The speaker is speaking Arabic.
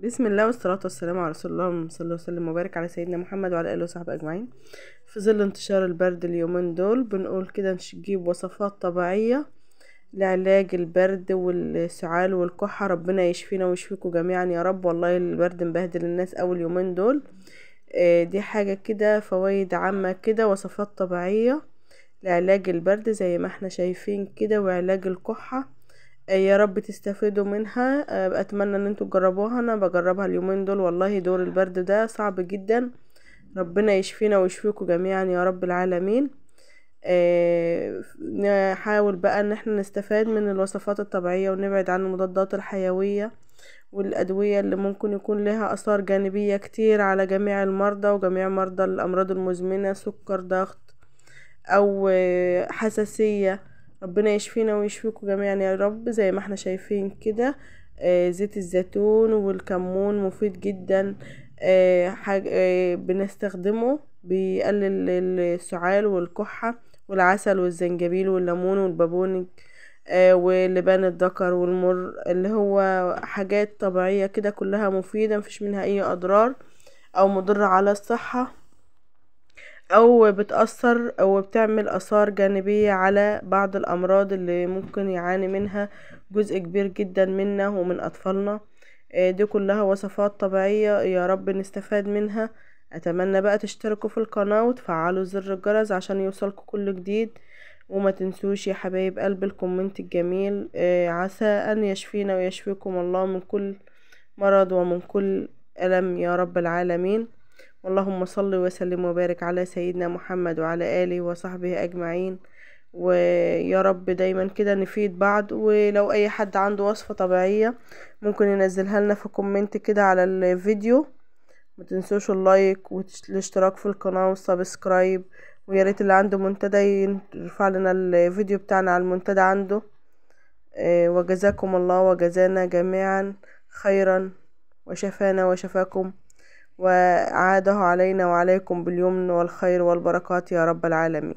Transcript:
بسم الله والصلاة والسلام على رسول الله، اللهم صل وسلم وبارك على سيدنا محمد وعلى آله وصحبه أجمعين. في ظل انتشار البرد اليومين دول بنقول كده نجيب وصفات طبيعية لعلاج البرد والسعال والكحة. ربنا يشفينا ويشفيكم جميعا يا رب. والله البرد مبهدل الناس أول يومين دول. دي حاجة كده فوائد عامة كده، وصفات طبيعية لعلاج البرد زي ما احنا شايفين كده، وعلاج الكحة. يا رب تستفيدوا منها. اتمنى ان انتوا تجربوها. انا بجربها اليومين دول. والله دور البرد ده صعب جدا. ربنا يشفينا ويشفيكم جميعا يا رب العالمين. نحاول بقى ان احنا نستفاد من الوصفات الطبيعية ونبعد عن المضادات الحيوية والأدوية اللي ممكن يكون لها آثار جانبية كتير على جميع المرضى وجميع مرضى الأمراض المزمنة، سكر، ضغط، أو حساسية. ربنا يشفينا ويشفيكم جميعا يا رب. زي ما احنا شايفين كده، زيت الزيتون والكمون مفيد جدا. بنستخدمه بيقلل السعال والكحة، والعسل والزنجبيل والليمون والبابونج، ولبان الذكر والمر، اللي هو حاجات طبيعية كده كلها مفيدة، مفيش منها اي اضرار او مضرة على الصحة، او بتأثر او بتعمل اثار جانبية على بعض الامراض اللي ممكن يعاني منها جزء كبير جدا منا ومن اطفالنا. دي كلها وصفات طبيعية يا رب نستفاد منها. اتمنى بقى تشتركوا في القناة وتفعلوا زر الجرس عشان يوصلكوا كل جديد. وما تنسوش يا حبايب قلب الكومنت الجميل. عسى ان يشفينا ويشفيكم الله من كل مرض ومن كل ألم يا رب العالمين. اللهم صل وسلم وبارك على سيدنا محمد وعلى آله وصحبه أجمعين. ويا رب دايما كده نفيد بعض. ولو أي حد عنده وصفة طبيعية ممكن ينزلها لنا في كومنت كده على الفيديو. ما تنسوش اللايك والاشتراك في القناة والسبسكرايب. ويا ريت اللي عنده منتدى يرفع لنا الفيديو بتاعنا على المنتدى عنده. وجزاكم الله وجزانا جميعا خيرا، وشفانا وشفاكم، وعاده علينا وعليكم باليمن والخير والبركات يا رب العالمين.